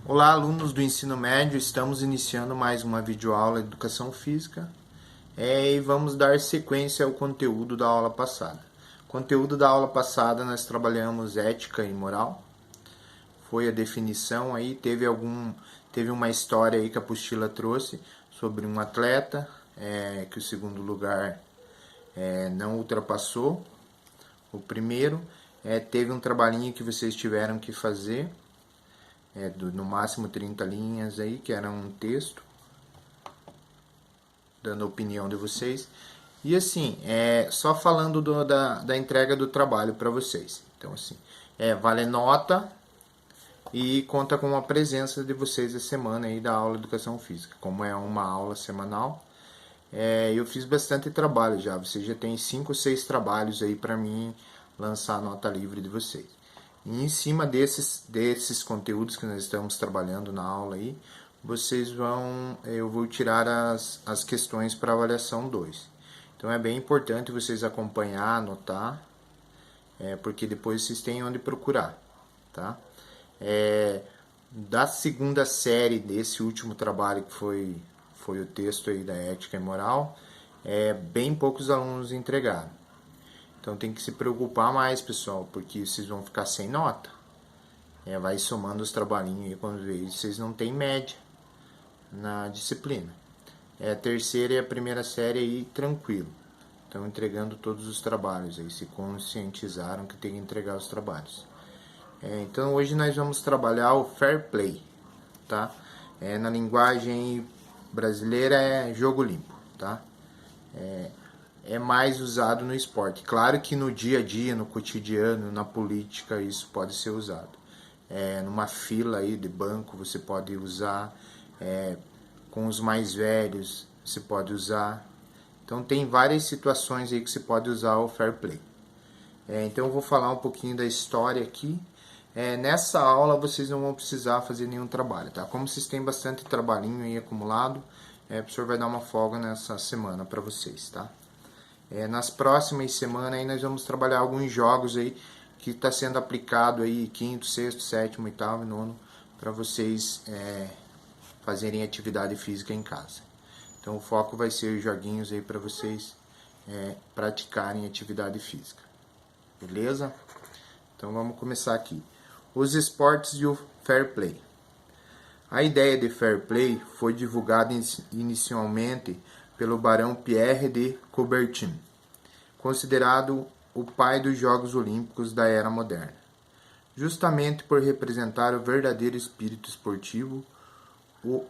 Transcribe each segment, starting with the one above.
Olá, alunos do ensino médio, estamos iniciando mais uma videoaula de Educação Física e vamos dar sequência ao conteúdo da aula passada. Conteúdo da aula passada nós trabalhamos ética e moral, foi a definição aí, teve uma história aí que a apostila trouxe sobre um atleta que o segundo lugar não ultrapassou o primeiro, teve um trabalhinho que vocês tiveram que fazer, no máximo 30 linhas aí, que era um texto, dando a opinião de vocês. E assim, só falando da entrega do trabalho para vocês. Então assim, vale nota e conta com a presença de vocês essa semana aí da aula de Educação Física. Como é uma aula semanal, eu fiz bastante trabalho já. Vocês já tem 5 ou 6 trabalhos aí para mim lançar a nota livre de vocês. E em cima desses conteúdos que nós estamos trabalhando na aula aí, eu vou tirar as questões para avaliação 2. Então é bem importante vocês acompanhar, anotar, porque depois vocês têm onde procurar, tá? Da segunda série desse último trabalho que foi o texto aí da ética e moral, bem poucos alunos entregaram. Então tem que se preocupar mais, pessoal, porque vocês vão ficar sem nota. Vai somando os trabalhinhos aí, quando vê, vocês não tem média na disciplina. A terceira e a primeira série aí, tranquilo. Estão entregando todos os trabalhos aí, se conscientizaram que tem que entregar os trabalhos. Então hoje nós vamos trabalhar o fair play, tá? Na linguagem brasileira é jogo limpo, tá? É mais usado no esporte. Claro que no dia a dia, no cotidiano, na política, isso pode ser usado. Numa fila aí de banco você pode usar, com os mais velhos você pode usar. Então tem várias situações aí que você pode usar o fair play. Então eu vou falar um pouquinho da história aqui. Nessa aula vocês não vão precisar fazer nenhum trabalho, tá? Como vocês têm bastante trabalhinho aí acumulado, o professor vai dar uma folga nessa semana para vocês, tá? Nas próximas semanas aí nós vamos trabalhar alguns jogos aí que está sendo aplicado aí quinto, sexto, sétimo, oitavo e nono para vocês fazerem atividade física em casa. Então o foco vai ser os joguinhos aí para vocês praticarem atividade física. Beleza? Então vamos começar aqui. Os esportes e o fair play. A ideia de fair play foi divulgada inicialmente pelo barão Pierre de Coubertin, considerado o pai dos Jogos Olímpicos da era moderna, justamente por representar o verdadeiro espírito esportivo,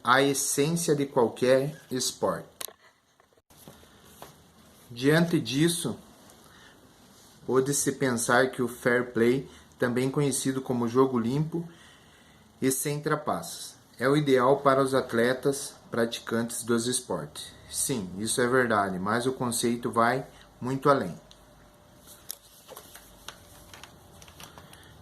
a essência de qualquer esporte. Diante disso, pode-se pensar que o fair play, também conhecido como jogo limpo e sem trapaças, é o ideal para os atletas praticantes dos esportes. Sim, isso é verdade, mas o conceito vai muito além.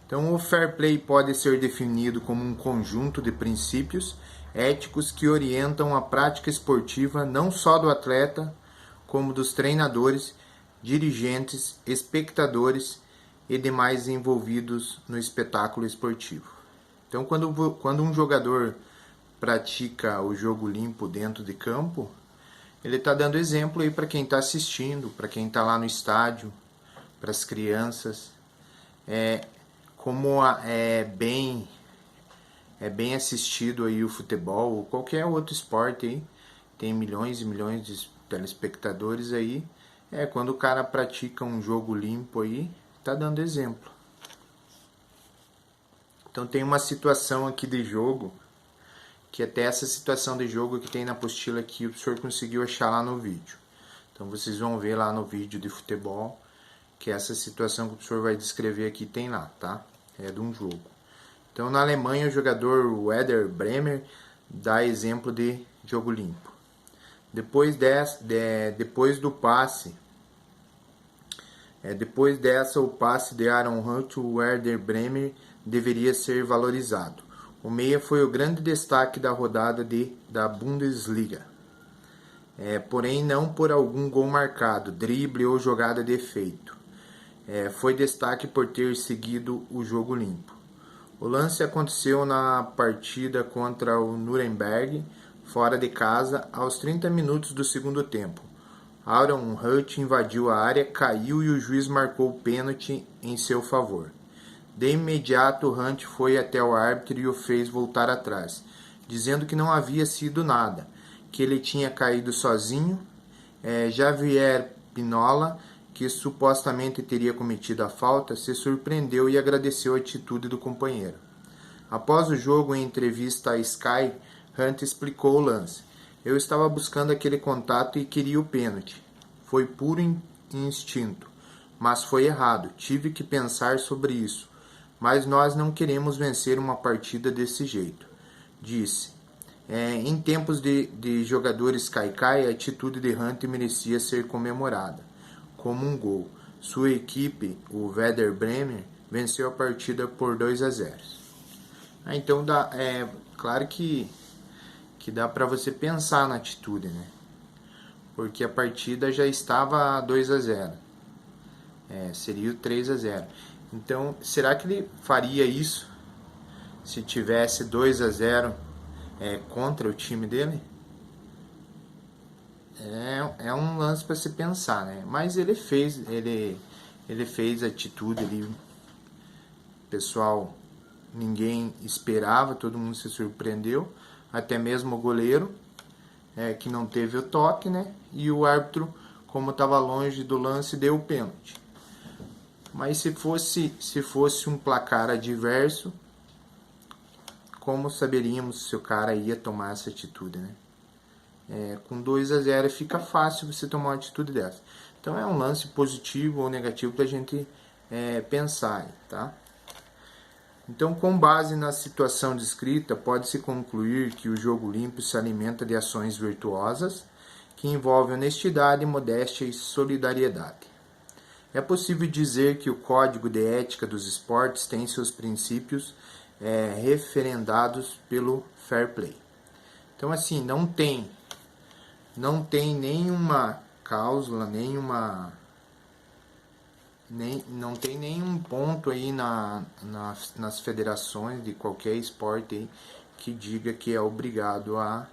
Então, o fair play pode ser definido como um conjunto de princípios éticos que orientam a prática esportiva não só do atleta, como dos treinadores, dirigentes, espectadores e demais envolvidos no espetáculo esportivo. Então, quando um jogador pratica o jogo limpo dentro de campo, ele está dando exemplo aí para quem está assistindo, para quem está lá no estádio, para as crianças. Como é bem assistido aí o futebol ou qualquer outro esporte aí, tem milhões e milhões de telespectadores aí. Quando o cara pratica um jogo limpo aí, está dando exemplo. Então tem uma situação aqui de jogo, que até essa situação de jogo que tem na apostila aqui, o professor conseguiu achar lá no vídeo. Então vocês vão ver lá no vídeo de futebol, que essa situação que o professor vai descrever aqui tem lá, tá? É de um jogo. Então na Alemanha o jogador Werder Bremer dá exemplo de jogo limpo. Depois do passe, depois dessa o passe de Aaron Hunt, o Werder Bremer deveria ser valorizado. O meia foi o grande destaque da rodada da Bundesliga. Porém não por algum gol marcado, drible ou jogada de efeito. Foi destaque por ter seguido o jogo limpo. O lance aconteceu na partida contra o Nuremberg, fora de casa, aos 30 minutos do segundo tempo. Aaron Hunt invadiu a área, caiu e o juiz marcou o pênalti em seu favor. De imediato, Hunt foi até o árbitro e o fez voltar atrás, dizendo que não havia sido nada, que ele tinha caído sozinho. Javier Pinola, que supostamente teria cometido a falta, se surpreendeu e agradeceu a atitude do companheiro. Após o jogo, em entrevista à Sky, Hunt explicou o lance. Eu estava buscando aquele contato e queria o pênalti. Foi puro instinto, mas foi errado. Tive que pensar sobre isso. Mas nós não queremos vencer uma partida desse jeito, disse. Em tempos de jogadores caicai, a atitude de Hunt merecia ser comemorada, como um gol. Sua equipe, o Werder Bremen, venceu a partida por 2-0. Então, claro que dá para você pensar na atitude, né? Porque a partida já estava 2-0. Seria o 3-0. Então, será que ele faria isso se tivesse 2-0 contra o time dele? É um lance para se pensar, né? Mas ele fez a atitude ali. Pessoal, ninguém esperava, todo mundo se surpreendeu, até mesmo o goleiro, que não teve o toque, né? E o árbitro, como estava longe do lance, deu o pênalti. Mas se fosse um placar adverso, como saberíamos se o cara ia tomar essa atitude, né? Com 2-0 fica fácil você tomar uma atitude dessa. Então é um lance positivo ou negativo para a gente pensar, tá? Então, com base na situação descrita, pode-se concluir que o jogo limpo se alimenta de ações virtuosas que envolvem honestidade, modéstia e solidariedade. É possível dizer que o Código de Ética dos Esportes tem seus princípios referendados pelo Fair Play. Então, assim, não tem nenhuma cláusula, não tem nenhum ponto aí nas federações de qualquer esporte aí que diga que é obrigado a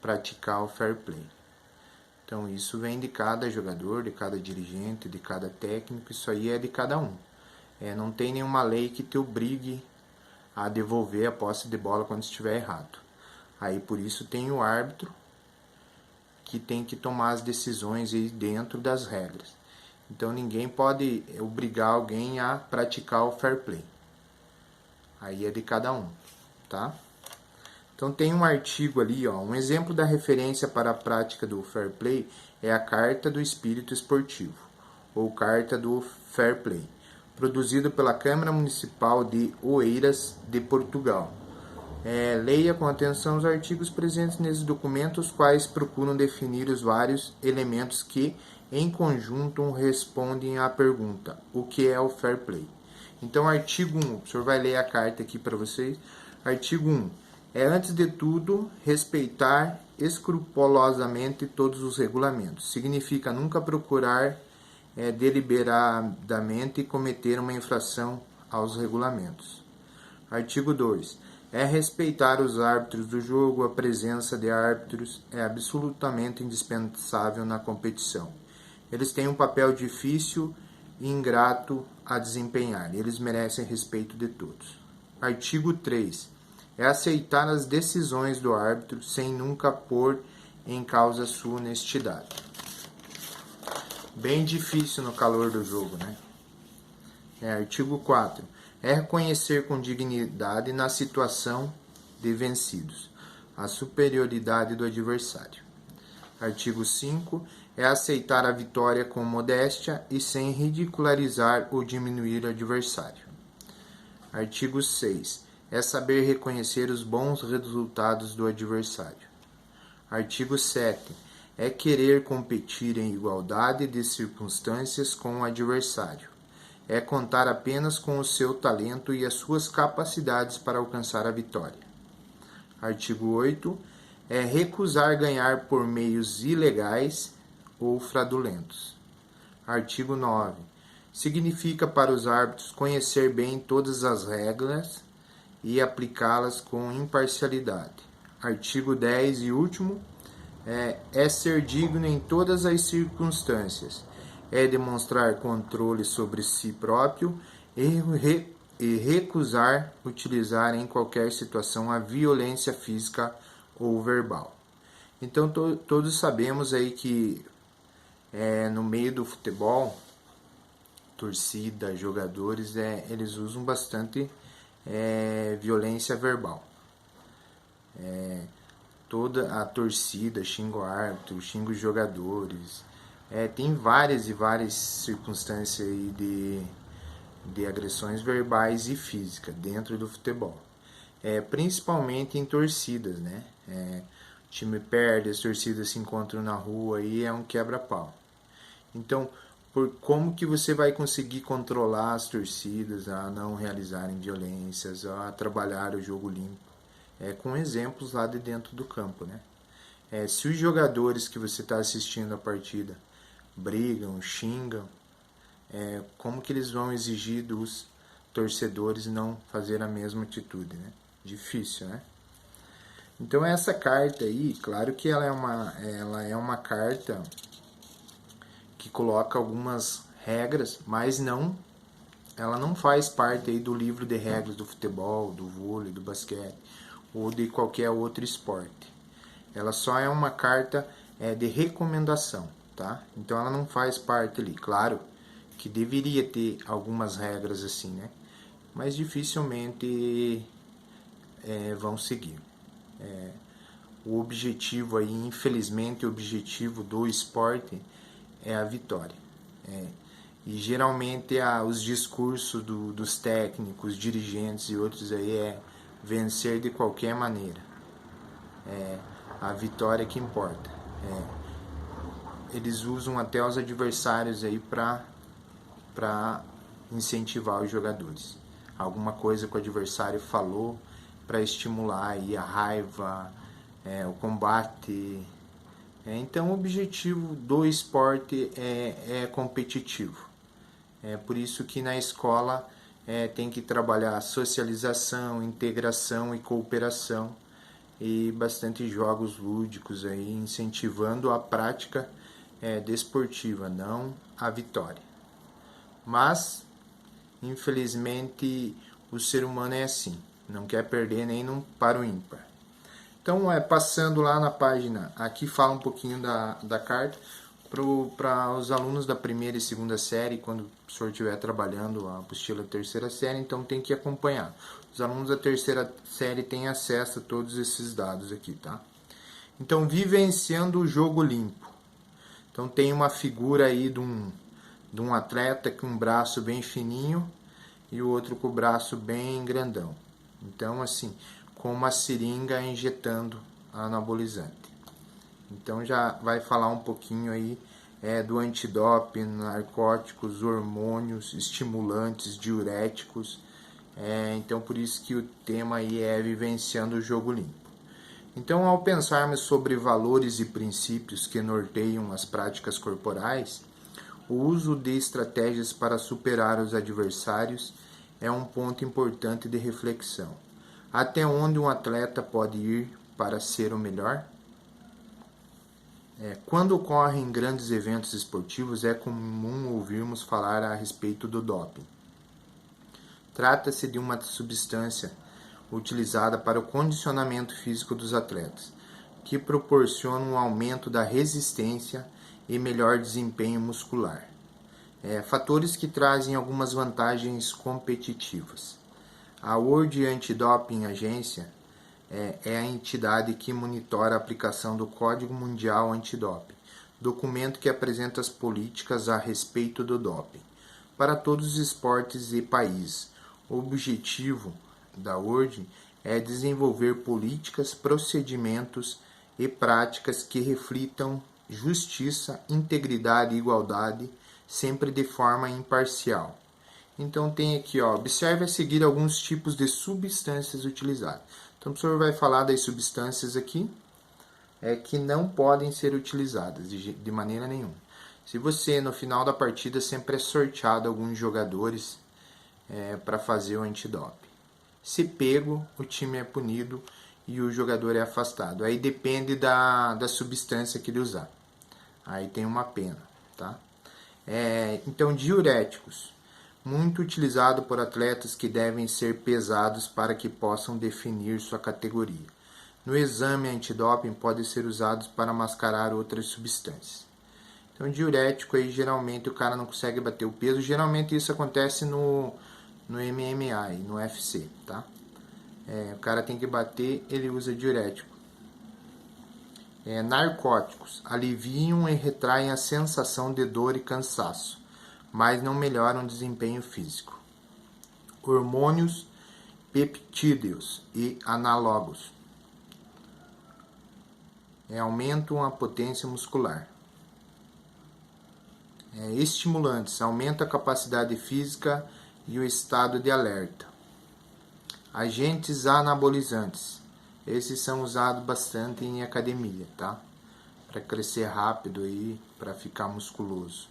praticar o fair play. Então isso vem de cada jogador, de cada dirigente, de cada técnico, isso aí é de cada um. Não tem nenhuma lei que te obrigue a devolver a posse de bola quando estiver errado. Aí por isso tem o árbitro que tem que tomar as decisões aí dentro das regras. Então ninguém pode obrigar alguém a praticar o fair play. Aí é de cada um, tá? Então tem um artigo ali, ó, um exemplo da referência para a prática do fair play é a Carta do Espírito Esportivo, ou Carta do Fair Play, produzido pela Câmara Municipal de Oeiras de Portugal. Leia com atenção os artigos presentes nesses documentos, os quais procuram definir os vários elementos que, em conjunto, respondem à pergunta: o que é o fair play? Então, artigo 1, o senhor vai ler a carta aqui para vocês. Artigo 1. Antes de tudo, respeitar escrupulosamente todos os regulamentos. Significa nunca procurar deliberadamente cometer uma infração aos regulamentos. Artigo 2. Respeitar os árbitros do jogo. A presença de árbitros é absolutamente indispensável na competição. Eles têm um papel difícil e ingrato a desempenhar. Eles merecem respeito de todos. Artigo 3. Aceitar as decisões do árbitro sem nunca pôr em causa sua honestidade. Bem difícil no calor do jogo, né? Artigo 4. Reconhecer com dignidade na situação de vencidos a superioridade do adversário. Artigo 5. Aceitar a vitória com modéstia e sem ridicularizar ou diminuir o adversário. Artigo 6. Saber reconhecer os bons resultados do adversário. Artigo 7. Querer competir em igualdade de circunstâncias com o adversário. Contar apenas com o seu talento e as suas capacidades para alcançar a vitória. Artigo 8. Recusar ganhar por meios ilegais ou fraudulentos. Artigo 9. Significa para os árbitros conhecer bem todas as regras e aplicá-las com imparcialidade. Artigo 10 e último, é ser digno em todas as circunstâncias, é demonstrar controle sobre si próprio e recusar utilizar em qualquer situação a violência física ou verbal. Então todos sabemos aí que no meio do futebol, torcida, jogadores, eles usam bastante violência verbal. Toda a torcida xinga o árbitro, xinga os jogadores. Tem várias e várias circunstâncias aí de agressões verbais e físicas dentro do futebol. Principalmente em torcidas, né? O time perde, as torcidas se encontram na rua e é um quebra-pau. Então, como que você vai conseguir controlar as torcidas a não realizarem violências, a trabalhar o jogo limpo? Com exemplos lá de dentro do campo, né? Se os jogadores que você está assistindo a partida brigam, xingam, como que eles vão exigir dos torcedores não fazer a mesma atitude, né? Difícil, né? Então essa carta aí, claro que ela é uma carta que coloca algumas regras, mas ela não faz parte aí do livro de regras do futebol, do vôlei, do basquete ou de qualquer outro esporte. Ela só é uma carta de recomendação, tá? Então ela não faz parte ali. Claro que deveria ter algumas regras assim, né? Mas dificilmente vão seguir. O objetivo aí, infelizmente, o objetivo do esporte é a vitória. E geralmente os discursos dos técnicos, dirigentes e outros aí vencer de qualquer maneira. A vitória que importa. Eles usam até os adversários aí para incentivar os jogadores. Alguma coisa que o adversário falou para estimular aí a raiva, o combate. Então o objetivo do esporte é competitivo. Por isso que na escola tem que trabalhar socialização, integração e cooperação e bastante jogos lúdicos aí, incentivando a prática desportiva, não a vitória. Mas, infelizmente, o ser humano é assim, não quer perder nem para o ímpar. Então, passando lá na página, aqui fala um pouquinho da carta para os alunos da primeira e segunda série, quando o professor estiver trabalhando a apostila da terceira série, então tem que acompanhar. Os alunos da terceira série têm acesso a todos esses dados aqui, tá? Então, vivenciando o jogo limpo. Então, tem uma figura aí de um atleta com um braço bem fininho e o outro com o braço bem grandão. Então, assim, com uma seringa injetando anabolizante. Então já vai falar um pouquinho aí do antidoping, narcóticos, hormônios, estimulantes, diuréticos. Então por isso que o tema aí é vivenciando o jogo limpo. Então ao pensarmos sobre valores e princípios que norteiam as práticas corporais, o uso de estratégias para superar os adversários é um ponto importante de reflexão. Até onde um atleta pode ir para ser o melhor? Quando ocorrem grandes eventos esportivos, é comum ouvirmos falar a respeito do doping. Trata-se de uma substância utilizada para o condicionamento físico dos atletas, que proporciona um aumento da resistência e melhor desempenho muscular. Fatores que trazem algumas vantagens competitivas. A World Anti-Doping Agency é a entidade que monitora a aplicação do Código Mundial Antidoping, documento que apresenta as políticas a respeito do doping para todos os esportes e países. O objetivo da World é desenvolver políticas, procedimentos e práticas que reflitam justiça, integridade e igualdade, sempre de forma imparcial. Então tem aqui, observe a seguir alguns tipos de substâncias utilizadas. Então o professor vai falar das substâncias aqui que não podem ser utilizadas de maneira nenhuma. Se você, no final da partida, sempre é sorteado alguns jogadores para fazer o antidoping. Se pego, o time é punido e o jogador é afastado. Aí depende da substância que ele usar. Aí tem uma pena, tá? Então, diuréticos. Muito utilizado por atletas que devem ser pesados para que possam definir sua categoria. No exame antidoping pode ser usado para mascarar outras substâncias. Então, diurético aí geralmente o cara não consegue bater o peso. Geralmente isso acontece no MMA e no UFC, tá? O cara tem que bater, ele usa diurético. Narcóticos. Aliviam e retraem a sensação de dor e cansaço, mas não melhoram o desempenho físico. Hormônios, peptídeos e análogos. Aumentam a potência muscular. Estimulantes. Aumenta a capacidade física e o estado de alerta. Agentes anabolizantes. Esses são usados bastante em academia, tá? Para crescer rápido e para ficar musculoso.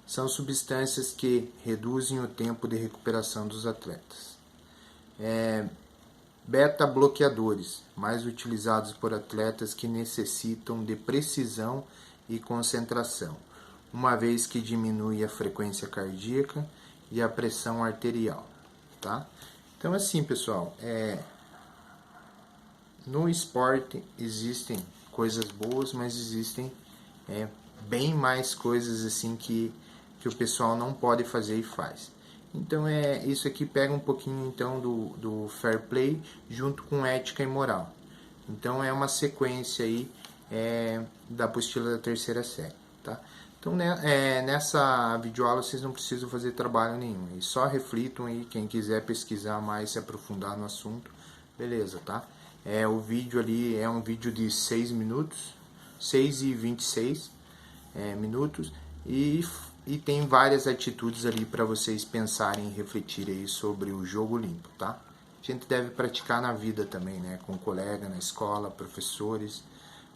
São substâncias que reduzem o tempo de recuperação dos atletas. Beta-bloqueadores, mais utilizados por atletas que necessitam de precisão e concentração, uma vez que diminui a frequência cardíaca e a pressão arterial, tá? Então, assim, pessoal, no esporte existem coisas boas, mas existem bem mais coisas assim que o pessoal não pode fazer e faz. Então, isso aqui pega um pouquinho então do fair play junto com ética e moral. Então, é uma sequência aí da apostila da terceira série, tá? Então, nessa videoaula vocês não precisam fazer trabalho nenhum. E só reflitam aí, quem quiser pesquisar mais, se aprofundar no assunto, beleza, tá? O vídeo ali é um vídeo de 6 minutos, 6 e 26 minutos, e tem várias atitudes ali para vocês pensarem e refletirem aí sobre o jogo limpo, tá? A gente deve praticar na vida também, né? Com colega, na escola, professores,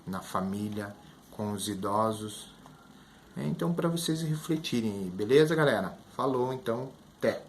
na família, com os idosos. Então, para vocês refletirem aí, beleza, galera? Falou, então, até!